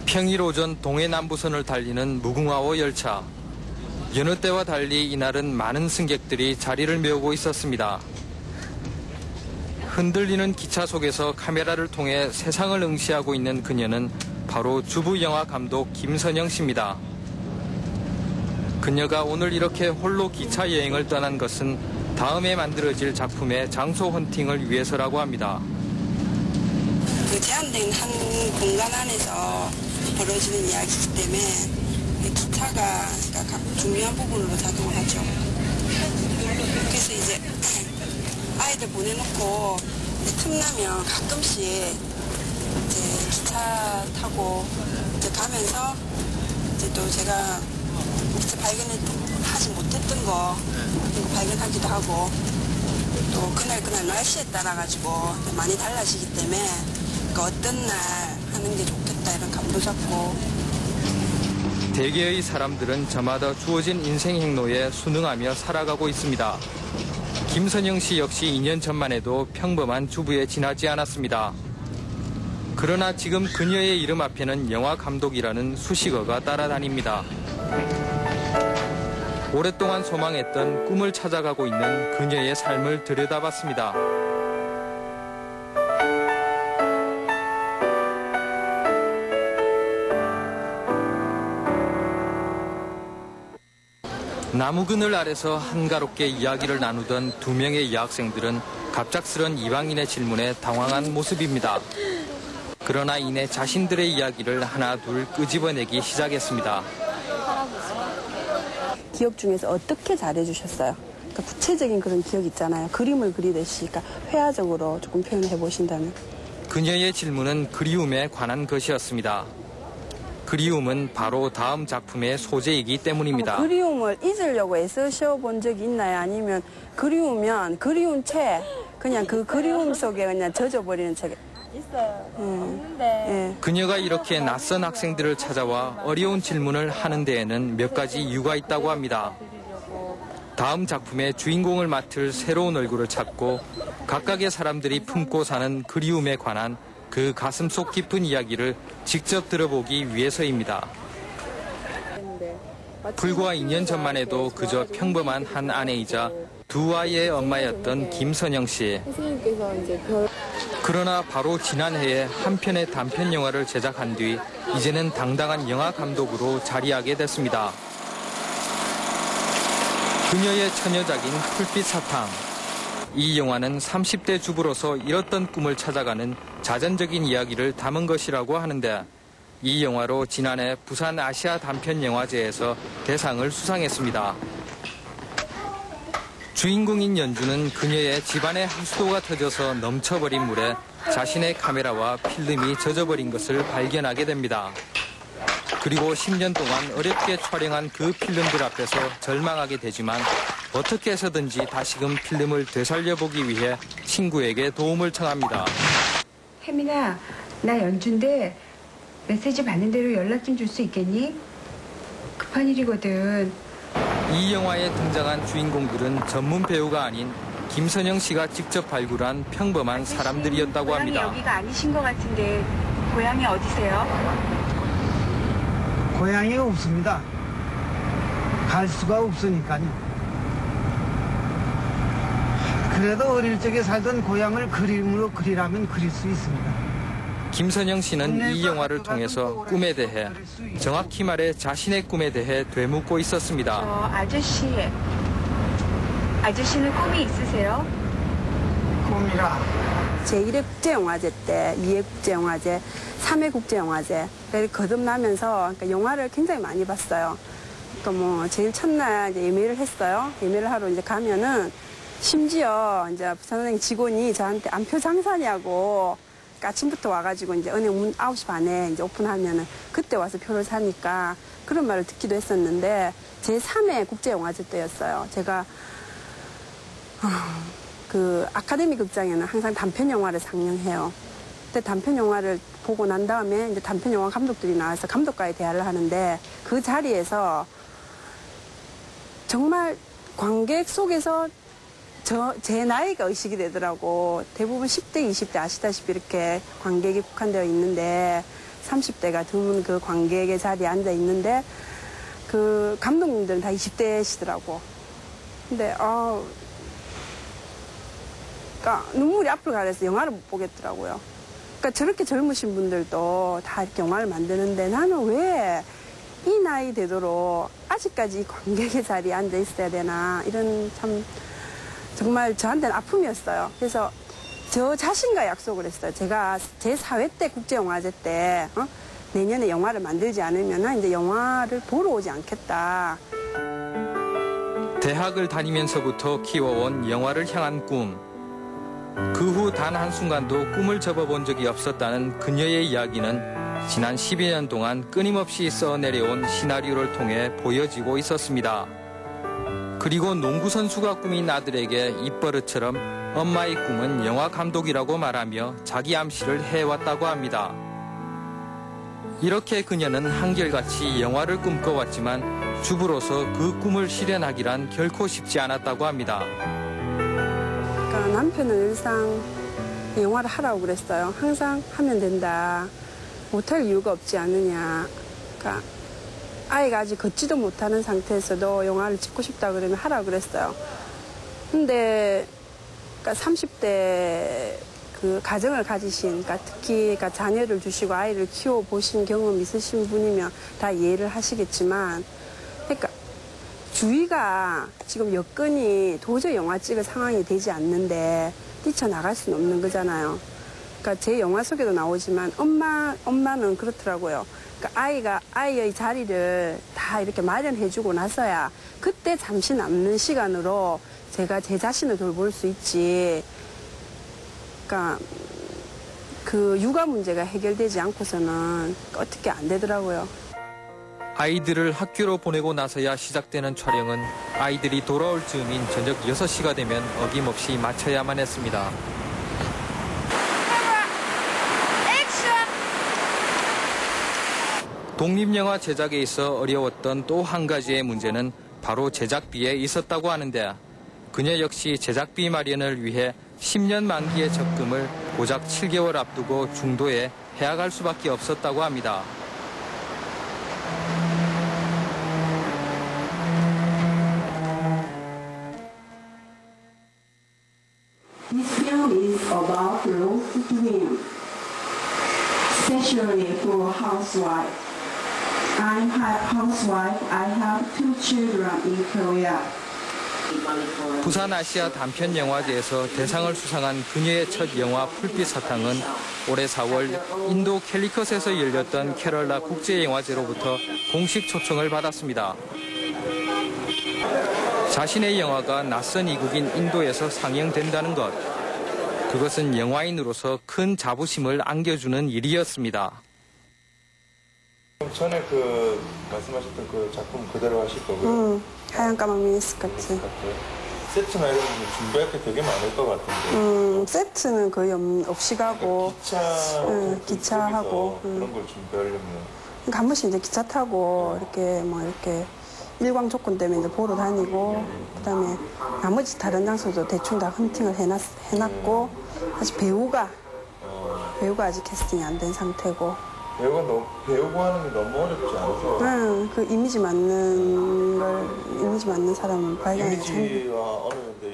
평일 오전 동해남부선을 달리는 무궁화호 열차. 여느 때와 달리 이날은 많은 승객들이 자리를 메우고 있었습니다. 흔들리는 기차 속에서 카메라를 통해 세상을 응시하고 있는 그녀는 바로 주부 영화 감독 김선영 씨입니다. 그녀가 오늘 이렇게 홀로 기차 여행을 떠난 것은 다음에 만들어질 작품의 장소 헌팅을 위해서라고 합니다. 그 제한된 한 공간 안에서 벌어지는 이야기이기 때문에 기차가 각 중요한 부분으로 작용을 하죠. 그래서 이제 아이들 보내놓고 틈나면 가끔씩 이제 기차 타고 이제 가면서 이제 또 제가 발견하지 못했던 거 발견하기도 하고 또 그날 날씨에 따라 가지고 많이 달라지기 때문에 어떤 날 하는 게 좋겠다 이런 감도 잡고. 대개의 사람들은 저마다 주어진 인생 행로에 순응하며 살아가고 있습니다. 김선영 씨 역시 2년 전만 해도 평범한 주부에 지나지 않았습니다. 그러나 지금 그녀의 이름 앞에는 영화 감독이라는 수식어가 따라다닙니다. 오랫동안 소망했던 꿈을 찾아가고 있는 그녀의 삶을 들여다봤습니다. 나무 그늘 아래서 한가롭게 이야기를 나누던 두 명의 여학생들은 갑작스런 이방인의 질문에 당황한 모습입니다. 그러나 이내 자신들의 이야기를 하나 둘 끄집어내기 시작했습니다. 기억 중에서 어떻게 잘해주셨어요? 그러니까 구체적인 그런 기억 있잖아요. 그림을 그리듯이 그러니까 회화적으로 조금 표현해 보신다면. 그녀의 질문은 그리움에 관한 것이었습니다. 그리움은 바로 다음 작품의 소재이기 때문입니다. 그리움을 잊으려고 애쓰셔 본 적이 있나요? 아니면 그리우면 그리운 채 그냥 그 그리움 속에 그냥 젖어버리는 채 있어요. 없는데. 그녀가 이렇게 낯선 학생들을 찾아와 어려운 질문을 하는 데에는 몇 가지 이유가 있다고 합니다. 다음 작품의 주인공을 맡을 새로운 얼굴을 찾고 각각의 사람들이 품고 사는 그리움에 관한 그 가슴속 깊은 이야기를 직접 들어보기 위해서입니다. 불과 2년 전만 해도 그저 평범한 한 아내이자 두 아이의 엄마였던 김선영 씨. 그러나 바로 지난해에 한 편의 단편 영화를 제작한 뒤 이제는 당당한 영화 감독으로 자리하게 됐습니다. 그녀의 처녀작인 풀빛 사탕. 이 영화는 30대 주부로서 잃었던 꿈을 찾아가는 자전적인 이야기를 담은 것이라고 하는데 이 영화로 지난해 부산 아시아 단편영화제에서 대상을 수상했습니다. 주인공인 연주는 그녀의 집안의 하수도가 터져서 넘쳐버린 물에 자신의 카메라와 필름이 젖어버린 것을 발견하게 됩니다. 그리고 10년 동안 어렵게 촬영한 그 필름들 앞에서 절망하게 되지만 어떻게 해서든지 다시금 필름을 되살려보기 위해 친구에게 도움을 청합니다. 혜민아, 나 연주인데 메시지 받는 대로 연락 좀 줄 수 있겠니? 급한 일이거든. 이 영화에 등장한 주인공들은 전문 배우가 아닌 김선영 씨가 직접 발굴한 평범한 사람들이었다고 합니다. 고향이 여기가 아니신 것 같은데 고향이 어디세요? 고향이 없습니다. 갈 수가 없으니까요. 그래도 어릴 적에 살던 고향을 그림으로 그리라면 그릴 수 있습니다. 김선영 씨는 이 영화를 통해서 꿈에 대해, 정확히 말해 자신의 꿈에 대해 되묻고 있었습니다. 아저씨는 꿈이 있으세요? 꿈이라. 제1회 국제영화제 때 2회 국제영화제, 3회 국제영화제 거듭나면서 그러니까 영화를 굉장히 많이 봤어요. 그러니까 제일 첫날 이제 예매를 했어요. 예매를 하러 이제 가면은 심지어 이제 부산은행 직원이 저한테 안표 장사냐고 아침부터 와가지고 이제 은행 문 9시 반에 이제 오픈하면은 그때 와서 표를 사니까 그런 말을 듣기도 했었는데 제 3회 국제영화제 때였어요. 제가 그 아카데미 극장에는 항상 단편 영화를 상영해요. 그때 단편 영화를 보고 난 다음에 이제 단편 영화 감독들이 나와서 감독과의 대화를 하는데 그 자리에서 정말 관객 속에서 제 나이가 의식이 되더라고. 대부분 10대, 20대 아시다시피 이렇게 관객이 국한되어 있는데 30대가 드문 그 관객의 자리에 앉아 있는데 그 감독님들은 다 20대시더라고. 근데 그러니까 눈물이 앞으로 가서 영화를 못 보겠더라고요. 그러니까 저렇게 젊으신 분들도 다 이렇게 영화를 만드는데 나는 왜 이 나이 되도록 아직까지 이 관객의 자리에 앉아 있어야 되나 이런 참 정말 저한테는 아픔이었어요. 그래서 저 자신과 약속을 했어요. 제가 제 4회 때 국제영화제 때 내년에 영화를 만들지 않으면 이제 영화를 보러 오지 않겠다. 대학을 다니면서부터 키워온 영화를 향한 꿈. 그 후 단 한순간도 꿈을 접어본 적이 없었다는 그녀의 이야기는 지난 10여 년 동안 끊임없이 써내려온 시나리오를 통해 보여지고 있었습니다. 그리고 농구선수가 꿈인 아들에게 입버릇처럼 엄마의 꿈은 영화 감독이라고 말하며 자기 암시를 해왔다고 합니다. 이렇게 그녀는 한결같이 영화를 꿈꿔왔지만 주부로서 그 꿈을 실현하기란 결코 쉽지 않았다고 합니다. 그러니까 남편은 일상 영화를 하라고 그랬어요. 항상 하면 된다. 못할 이유가 없지 않느냐. 그러니까 아이가 아직 걷지도 못하는 상태에서도 영화를 찍고 싶다 그러면 하라고 그랬어요. 근데 그러니까 30대 그 가정을 가지신, 그러니까 특히 그러니까 자녀를 두시고 아이를 키워보신 경험 있으신 분이면 다 이해를 하시겠지만, 그러니까 주위가 지금 여건이 도저히 영화 찍을 상황이 되지 않는데 뛰쳐나갈 수는 없는 거잖아요. 그러니까 제 영화 속에도 나오지만 엄마는 그렇더라고요. 그러니까 아이의 자리를 다 이렇게 마련해주고 나서야 그때 잠시 남는 시간으로 제가 제 자신을 돌볼 수 있지. 그러니까 그 육아 문제가 해결되지 않고서는 어떻게 안 되더라고요. 아이들을 학교로 보내고 나서야 시작되는 촬영은 아이들이 돌아올 즈음인 저녁 6시가 되면 어김없이 마쳐야만 했습니다. 독립영화 제작에 있어 어려웠던 또 한 가지의 문제는 바로 제작비에 있었다고 하는데 그녀 역시 제작비 마련을 위해 10년 만기의 적금을 고작 7개월 앞두고 중도에 해약할 수밖에 없었다고 합니다. This film is about Rose dream, especially for housewife. I'm a housewife. I have 2 children in Korea. 부산 아시아 단편영화제에서 대상을 수상한 그녀의 첫 영화 풀빛 사탕은 올해 4월 인도 캘리컷에서 열렸던 케럴라 국제영화제로부터 공식 초청을 받았습니다. 자신의 영화가 낯선 이국인 인도에서 상영된다는 것. 그것은 영화인으로서 큰 자부심을 안겨주는 일이었습니다. 전에 그 말씀하셨던 그 작품 그대로 하실 거고요. 하얀 까만 미니스커트. 세트나 이런 거 준비할 게 되게 많을 것 같은데. 세트는 거의 없이 가고. 기차하고. 그런 걸 준비하려면. 그러니까 한 번씩 이제 기차 타고 이렇게 이렇게 일광 조건 때문에 이제 보러 다니고, 그다음에 나머지 다른 장소도 대충 다 헌팅을 해놨고, 아직 배우가 아직 캐스팅이 안 된 상태고. 배우고 하는 게 너무 어렵지 않아서. 그 이미지 맞는 사람을 발견해서. 이미지와 어느 정도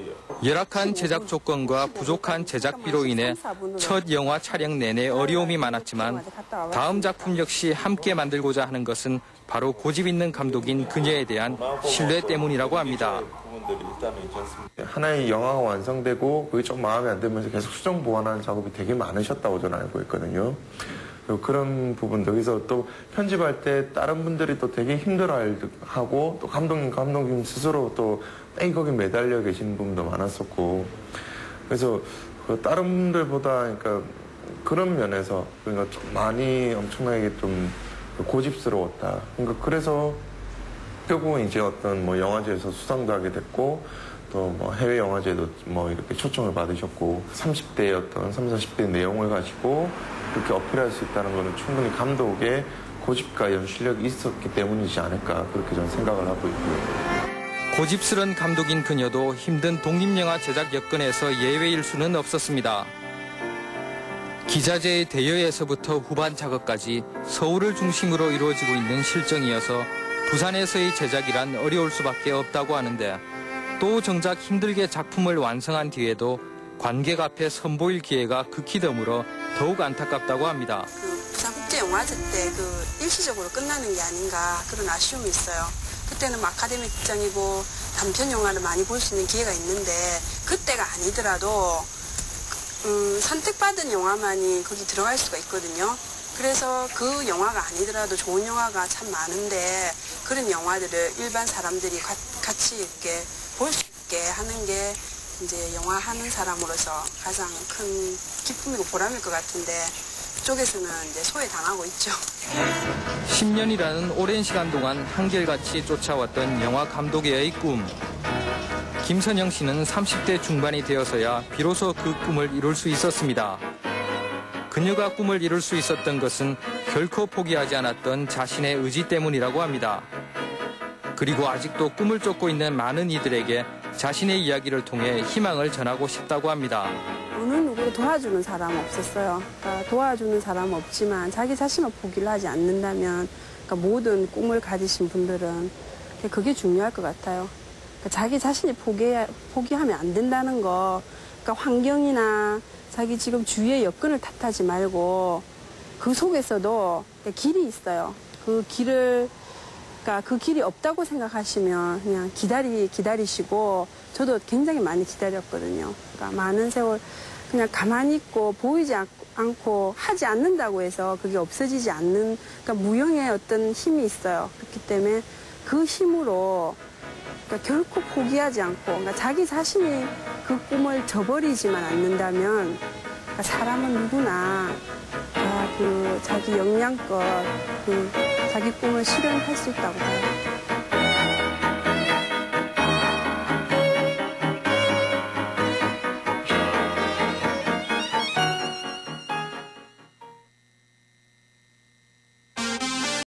열악한 제작 조건과 부족한 제작비로 인해 첫 영화 촬영 내내 어려움이 많았지만 다음 작품 역시 함께 만들고자 하는 것은 바로 고집 있는 감독인 그녀에 대한 신뢰 때문이라고 합니다. 하나의 영화가 완성되고 그게 좀 마음에 안 들면서 계속 수정 보완하는 작업이 되게 많으셨다고 저는 알고 있거든요. 그런 부분도 그래서 또 편집할 때 다른 분들이 또 되게 힘들어하고 또 감독님 스스로 또 거기 매달려 계시는 부분도 많았었고 그래서 다른 분들보다 그러니까 그런 면에서 그러니까 좀 많이 엄청나게 좀 고집스러웠다. 그러니까 그래서 결국은 이제 어떤 뭐 영화제에서 수상도 하게 됐고 또 뭐 해외 영화제도 뭐 이렇게 초청을 받으셨고 30대의 어떤 30, 40대 내용을 가지고 그렇게 어필할 수 있다는 것은 충분히 감독의 고집과 연출력이 있었기 때문이지 않을까 그렇게 저는 생각을 하고 있고요. 고집스런 감독인 그녀도 힘든 독립영화 제작 여건에서 예외일 수는 없었습니다. 기자재의 대여에서부터 후반 작업까지 서울을 중심으로 이루어지고 있는 실정이어서 부산에서의 제작이란 어려울 수밖에 없다고 하는데 또 정작 힘들게 작품을 완성한 뒤에도 관객 앞에 선보일 기회가 극히 드물어 더욱 안타깝다고 합니다. 부산국제영화제 때 일시적으로 끝나는 게 아닌가 그런 아쉬움이 있어요. 그때는 아카데미 극장이고 단편 영화를 많이 볼 수 있는 기회가 있는데 그때가 아니더라도 선택받은 영화만이 거기 들어갈 수가 있거든요. 그래서 그 영화가 아니더라도 좋은 영화가 참 많은데 그런 영화들을 일반 사람들이 같이 이렇게 볼 수 있게 하는 게 이제 영화 하는 사람으로서 가장 큰 기쁨이고 보람일 것 같은데 그쪽에서는 이제 소외당하고 있죠. 10년이라는 오랜 시간 동안 한결같이 쫓아왔던 영화 감독의 꿈. 김선영 씨는 30대 중반이 되어서야 비로소 그 꿈을 이룰 수 있었습니다. 그녀가 꿈을 이룰 수 있었던 것은 결코 포기하지 않았던 자신의 의지 때문이라고 합니다. 그리고 아직도 꿈을 쫓고 있는 많은 이들에게 자신의 이야기를 통해 희망을 전하고 싶다고 합니다. 어느 누구를 도와주는 사람 없었어요. 그러니까 도와주는 사람 없지만 자기 자신을 포기를 하지 않는다면 그러니까 모든 꿈을 가지신 분들은 그게 중요할 것 같아요. 그러니까 자기 자신이 포기하면 안 된다는 거. 그러니까 환경이나 자기 지금 주위의 여건을 탓하지 말고 그 속에서도 길이 있어요. 그 길을 그러니까 그 길이 없다고 생각하시면 그냥 기다리시고 저도 굉장히 많이 기다렸거든요. 그러니까 많은 세월 그냥 가만히 있고 보이지 않고 하지 않는다고 해서 그게 없어지지 않는 그러니까 무형의 어떤 힘이 있어요. 그렇기 때문에 그 힘으로 그러니까 결코 포기하지 않고 그러니까 자기 자신이 그 꿈을 저버리지만 않는다면 그러니까 사람은 누구나 그 자기 역량껏 자기 꿈을 실현할 수 있다고 봐요.